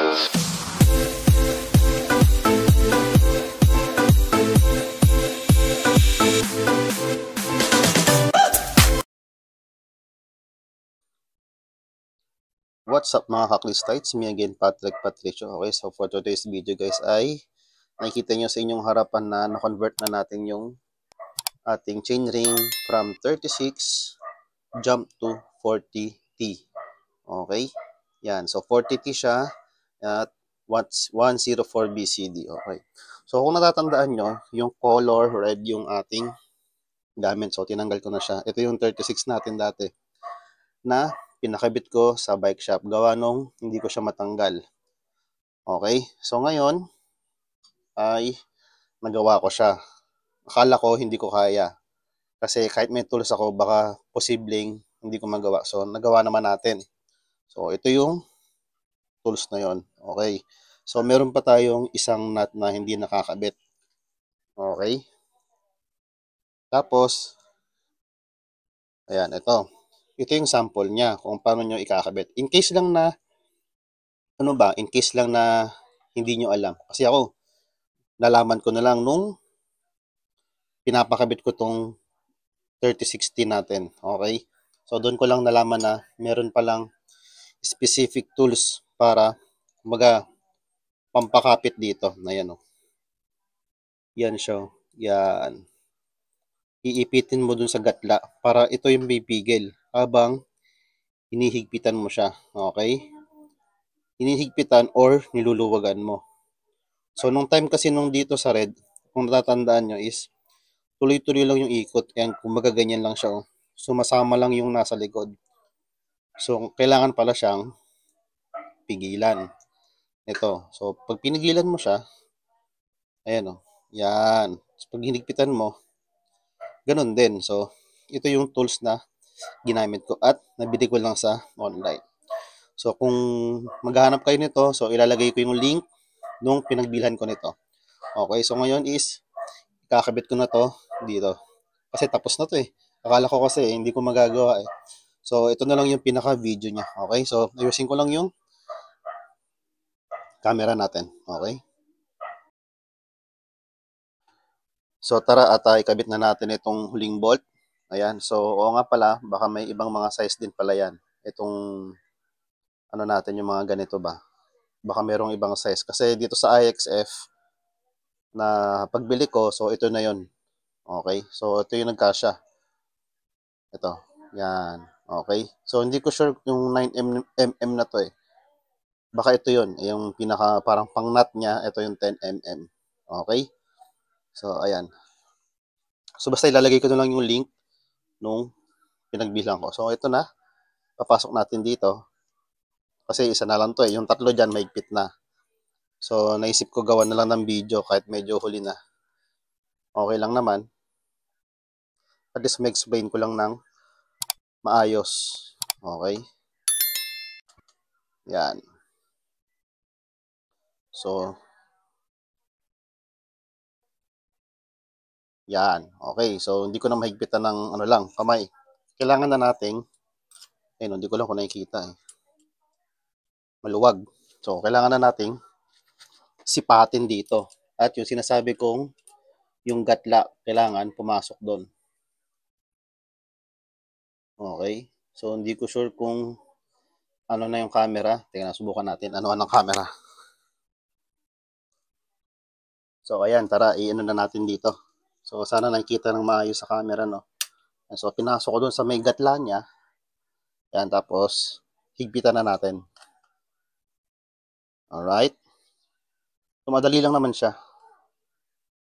What's up mga kaklistites? Me again, Patrick Patricio. Okay, so for today's video guys ay nakikita nyo sa inyong harapan na na-convert na natin yung ating chainring from 36 jump to 40T. Okay, yan. So 40T siya at 104 BCD. Okay. So kung natatandaan nyo, yung color red yung ating gamit. So tinanggal ko na siya. Ito yung 36 natin dati na pinakabit ko sa bike shop. Gawa nung hindi ko siya matanggal. Okay? So ngayon ay nagawa ko siya. Akala ko hindi ko kaya. Kasi kahit may tools ako, baka posibleng hindi ko magawa. So nagawa naman natin. So ito yung tools na yon. Okay? So meron pa tayong isang nut na hindi nakakabit. Okay? Tapos, ayan, ito. Ito yung sample niya kung paano nyo ikakabit. In case lang na hindi nyo alam. Kasi ako, nalaman ko na lang nung pinapakabit ko tong 3060 natin. Okay? So, doon ko lang nalaman na meron palang specific tools para pampakapit dito. Ayan o. Yan siya. Yan. Iipitin mo dun sa gatla para ito yung bibigil habang hinihigpitan mo siya. Okay? Hinihigpitan or niluluwagan mo. So, nung time kasi nung dito sa red, kung natatandaan nyo is, tuloy-tuloy lang yung ikot. Kaya kumbaga ganyan lang siya. Sumasama lang yung nasa likod. So, kailangan pala siyang pigilan. Ito. So, pag pinigilan mo siya, ayan o. Yan. So, pag hinigpitan mo, ganun din. So, ito yung tools na ginamit ko at nabili ko lang sa online. So, kung maghahanap kayo nito, so ilalagay ko yung link nung pinagbilhan ko nito. Okay, so ngayon is kakabit ko na to dito. Kasi tapos na to eh. Akala ko kasi hindi ko magagawa eh. So, ito na lang yung pinaka-video niya. Okay, so ayusin ko lang yung camera natin. Okay. So, tara at ikabit na natin itong huling bolt. Ayan, so oo nga pala, baka may ibang mga size din pala yan. Itong ano natin, yung mga ganito ba. Baka merong ibang size. Kasi dito sa IXF na pagbili ko, so ito na yon. Okay, so ito yung nagkasya. Ito, yan. Okay, so hindi ko sure yung 9mm na to eh. Baka ito yon, yung pinaka parang pang nut niya, ito yung 10mm. Okay, so ayan. So basta ilalagay ko na lang yung link nung pinagbilang ko. So ito na, papasok natin dito. Kasi isa na lang to eh, yung tatlo dyan mahigpit na. So naisip ko gawa na lang ng video kahit medyo huli na. Okay lang naman. At least ma-explain ko lang ng maayos. Okay. Yan. So, yan. Okay. So, hindi ko na mahigpitan ng ano lang, kamay. Kailangan na nating, ayun, hindi ko lang kung nakikita eh. Maluwag. So, kailangan na nating sipatin dito. At yung sinasabi kong, yung gatla, kailangan pumasok doon. Okay. So, hindi ko sure kung ano na yung camera. Tingnan, subukan natin. Ano ang camera. So, ayan, tara, i-ano na natin dito. So, sana nakikita ng maayos sa camera, no? So, pinasok ko doon sa may gatla niya. Yan, tapos, higpitan na natin. Alright? So, madali lang naman siya.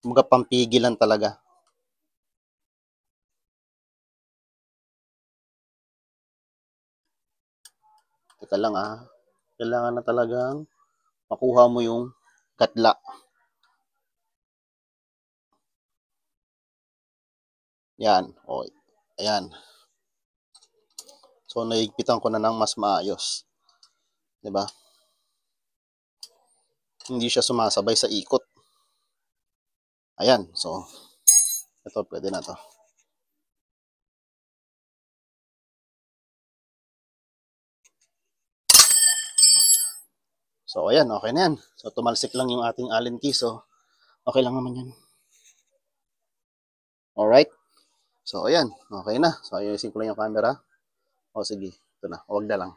Kumbaga, pampigilan talaga. Teka lang kailangan na talagang makuha mo yung gatla. Yan. O, ayan. So, naigpitan ko na ng mas maayos. Diba? Hindi siya sumasabay sa ikot. Ayan. So, ito, pwede na to. So, ayan, okay na yan. So, tumalsik lang yung ating Allen key. So, okay lang naman yan. Alright. So, ayan, okay na. So, ayusin ko lang yung camera. O, sige. Ito na. Huwag na lang.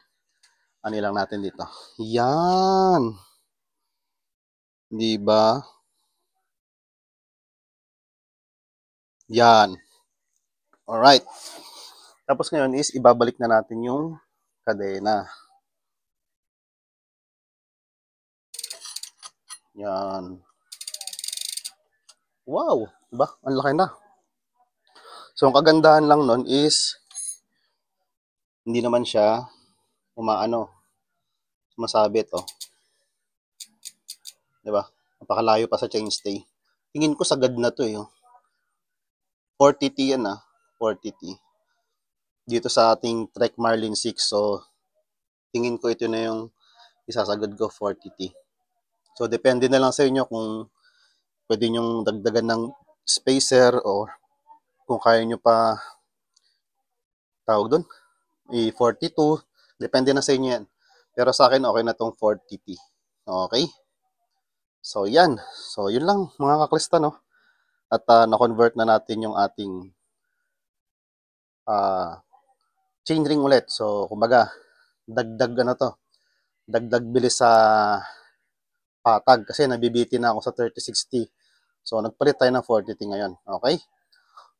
Ano lang natin dito. Yan. Di ba? Yan. Alright. Tapos ngayon is ibabalik na natin yung kadena. Yan. Wow. Diba? Ang laki na. So, ang kagandahan lang nun is hindi naman siya sumasabit, oh. Diba? Napakalayo pa sa chainstay. Tingin ko sagad na to, eh. 40T yan, 40T. Dito sa ating Trek Marlin 6. So, tingin ko ito na yung isasagad ko, 40T. So, depende na lang sa inyo kung pwede nyong dagdagan ng spacer o kung kaya nyo pa tawag doon, i-42. Depende na sa inyo yan. Pero sa akin, okay na tong 40T. Okay? So, yan. So, yun lang mga kaklista, no? At na-convert na natin yung ating chainring ulit. So, kumbaga, dagdag bilis sa patag kasi nabibiti na ako sa 3060. So, nagpalit tayo ng 40T ngayon. Okay?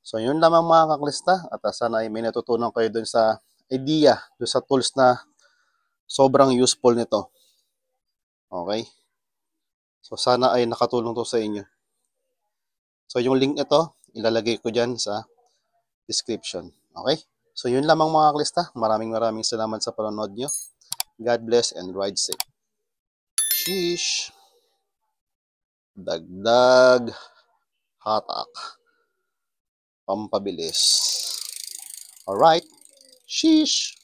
So, yun lamang mga kaklista. At sana ay may natutunan kayo dun sa idea, dun sa tools na sobrang useful nito. Okay? So, sana ay nakatulong to sa inyo. So, yung link nito, ilalagay ko dyan sa description. Okay? So, yun lamang mga kaklista. Maraming salamat sa panonood nyo. God bless and ride safe. Sheesh! Dagdag hatak. Pampabilis. Alright? Sheesh!